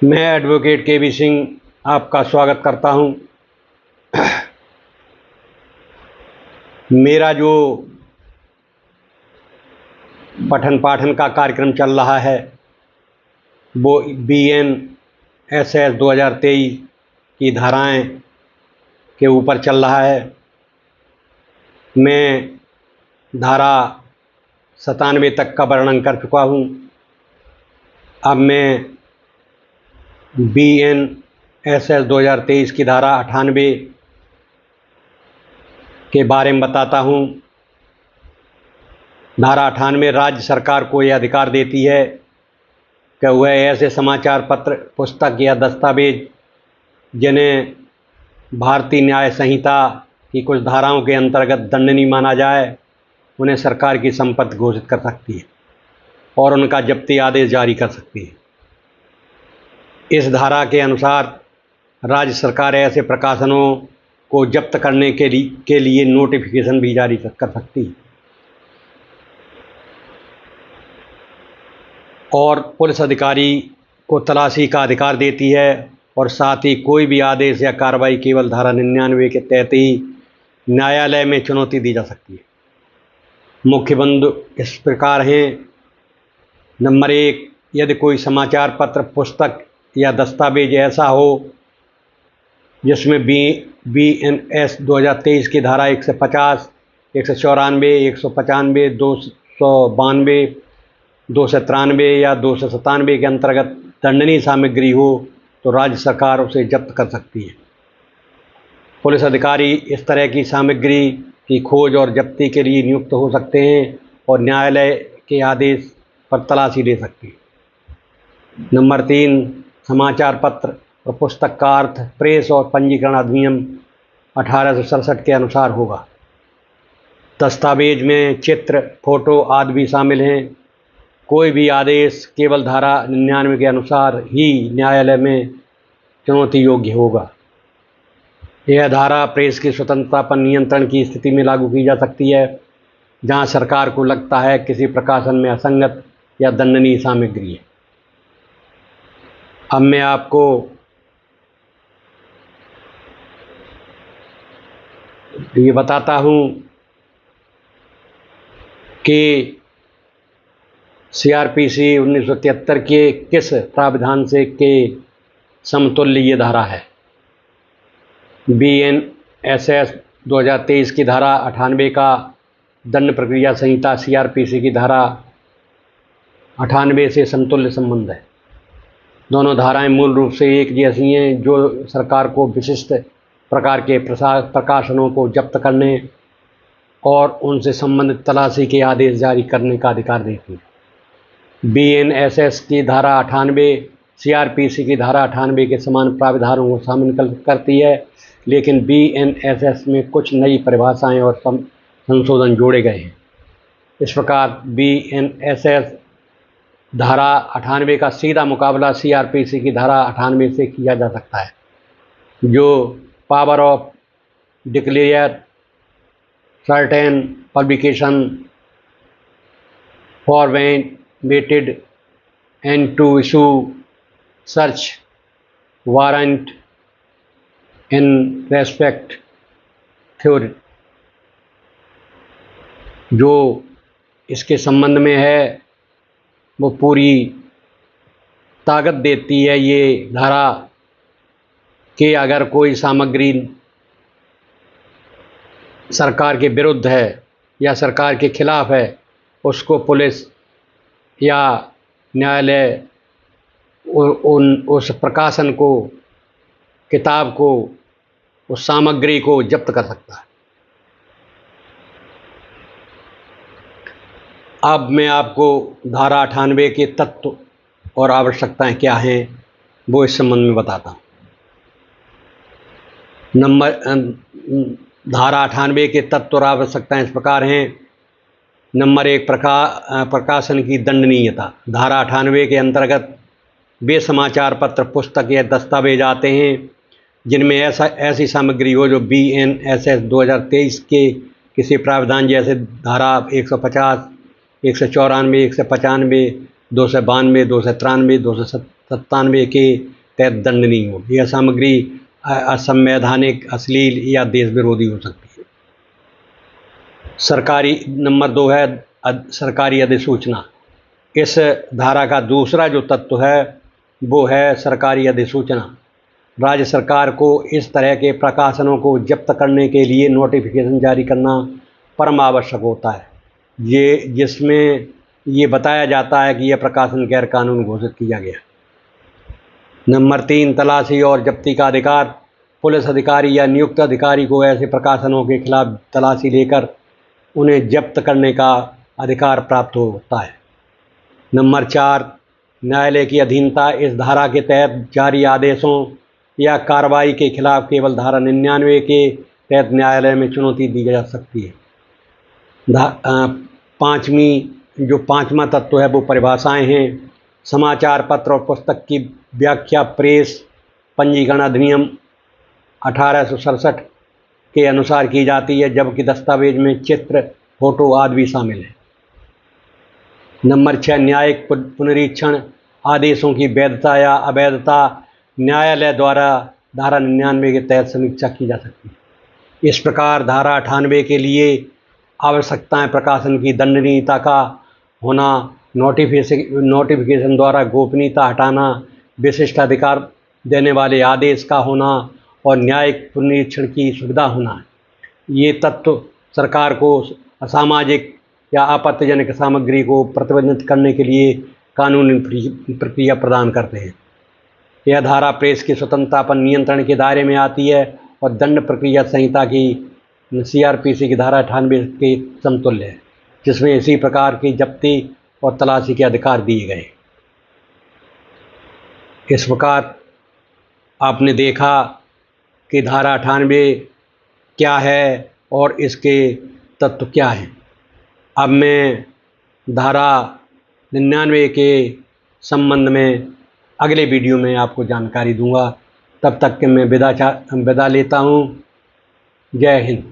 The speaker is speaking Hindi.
मैं एडवोकेट के वी सिंह आपका स्वागत करता हूं। मेरा जो पठन पाठन का कार्यक्रम चल रहा है वो BNSS 2023 की धाराएं के ऊपर चल रहा है। मैं धारा 97 तक का वर्णन कर चुका हूं। अब मैं BNSS 2023 की धारा 98 के बारे में बताता हूं। धारा 98 राज्य सरकार को यह अधिकार देती है कि वह ऐसे समाचार पत्र, पुस्तक या दस्तावेज जिन्हें भारतीय न्याय संहिता की कुछ धाराओं के अंतर्गत दंडनीय माना जाए, उन्हें सरकार की संपत्ति घोषित कर सकती है और उनका जब्ती आदेश जारी कर सकती है। इस धारा के अनुसार राज्य सरकार ऐसे प्रकाशनों को जब्त करने के लिए नोटिफिकेशन भी जारी कर सकती है और पुलिस अधिकारी को तलाशी का अधिकार देती है और साथ ही कोई भी आदेश या कार्रवाई केवल धारा 99 के तहत ही न्यायालय में चुनौती दी जा सकती है। मुख्य बिंदु इस प्रकार हैं। नंबर 1, यदि कोई समाचार पत्र, पुस्तक या दस्तावेज ऐसा हो जिसमें BNS 2023 की धारा 150, 194, 195, 292, 293 या 297 के अंतर्गत दंडनीय सामग्री हो तो राज्य सरकार उसे जब्त कर सकती है। पुलिस अधिकारी इस तरह की सामग्री की खोज और जब्ती के लिए नियुक्त हो सकते हैं और न्यायालय के आदेश पर तलाशी ले सकते हैं। नंबर 3, समाचार पत्र और पुस्तक का अर्थ प्रेस और पंजीकरण अधिनियम 1867 के अनुसार होगा। दस्तावेज में चित्र, फोटो आदि भी शामिल हैं। कोई भी आदेश केवल धारा 99 के अनुसार ही न्यायालय में चुनौती योग्य होगा। यह धारा प्रेस की स्वतंत्रता पर नियंत्रण की स्थिति में लागू की जा सकती है जहां सरकार को लगता है किसी प्रकाशन में असंगत या दंडनीय सामग्री है। अब मैं आपको ये बताता हूं कि CRPC 1973 के किस प्राविधान से के समतुल्य ये धारा है। BNSS 2023 की धारा 98 का दंड प्रक्रिया संहिता CRPC की धारा 98 से समतुल्य संबंध है। दोनों धाराएं मूल रूप से एक जैसी हैं, जो सरकार को विशिष्ट प्रकार के प्रकाशनों को जब्त करने और उनसे संबंधित तलाशी के आदेश जारी करने का अधिकार देती है। BNSS की धारा 98 CRPC की धारा 98 के समान प्रावधानों को शामिल करती है, लेकिन BNSS में कुछ नई परिभाषाएं और संशोधन जोड़े गए हैं। इस प्रकार BNSS धारा 98 का सीधा मुकाबला CRPC की धारा 98 से किया जा सकता है, जो power of declare certain publication forfeited and to issue search warrant in respect thereof, जो इसके संबंध में है वो पूरी ताकत देती है ये धारा कि अगर कोई सामग्री सरकार के विरुद्ध है या सरकार के खिलाफ है, उसको पुलिस या न्यायालय उस प्रकाशन को, किताब को, उस सामग्री को जब्त कर सकता है। अब मैं आपको धारा 98 के तत्व और आवश्यकताएं क्या हैं वो इस संबंध में बताता हूँ। धारा 98 के तत्व और आवश्यकताएं इस प्रकार हैं। नंबर 1, प्रकाशन की दंडनीयता। धारा 98 के अंतर्गत वे समाचार पत्र, पुस्तक या दस्तावेज आते हैं जिनमें ऐसी सामग्री हो जो BNSS 2023 के किसी प्रावधान जैसे धारा 150, 194, 195, 292, 293, 97 के तहत दंडनीय हो। यह सामग्री असंवैधानिक, अश्लील या देश विरोधी हो सकती है। नंबर 2 है सरकारी अधिसूचना। इस धारा का दूसरा जो तत्व है वो है सरकारी अधिसूचना। राज्य सरकार को इस तरह के प्रकाशनों को जब्त करने के लिए नोटिफिकेशन जारी करना परम आवश्यक होता है, जिसमें ये बताया जाता है कि यह प्रकाशन गैर कानूनी घोषित किया गया। नंबर 3, तलाशी और जब्ती का अधिकार। पुलिस अधिकारी या नियुक्त अधिकारी को ऐसे प्रकाशनों के खिलाफ तलाशी लेकर उन्हें जब्त करने का अधिकार प्राप्त होता है। नंबर 4, न्यायालय की अधीनता। इस धारा के तहत जारी आदेशों या कार्रवाई के खिलाफ केवल धारा 99 के तहत न्यायालय में चुनौती दी जा सकती है। पांचवा तत्व है वो परिभाषाएं हैं। समाचार पत्र और पुस्तक की व्याख्या प्रेस पंजीकरण अधिनियम 1867 के अनुसार की जाती है, जबकि दस्तावेज में चित्र, फोटो आदि भी शामिल है। नंबर 6, न्यायिक पुनरीक्षण। आदेशों की वैधता या अवैधता न्यायालय द्वारा धारा 99 के तहत समीक्षा की जा सकती है। इस प्रकार धारा 98 के लिए आवश्यकताएं प्रकाशन की दंडनीयता का होना, नोटिफिकेशन द्वारा गोपनीयता हटाना, विशिष्ट अधिकार देने वाले आदेश का होना और न्यायिक पुनरीक्षण की सुविधा होना। ये तत्व सरकार को असामाजिक या आपत्तिजनक सामग्री को प्रतिबंधित करने के लिए कानूनी प्रक्रिया प्रदान करते हैं। यह धारा प्रेस की स्वतंत्रता पर नियंत्रण के दायरे में आती है और दंड प्रक्रिया संहिता की CRPC की धारा 98 के समतुल्य है, जिसमें इसी प्रकार की जब्ती और तलाशी के अधिकार दिए गए। इस प्रकार आपने देखा कि धारा 98 क्या है और इसके तत्व क्या हैं। अब मैं धारा 99 के संबंध में अगले वीडियो में आपको जानकारी दूंगा। तब तक के मैं विदा लेता हूँ। जय हिंद।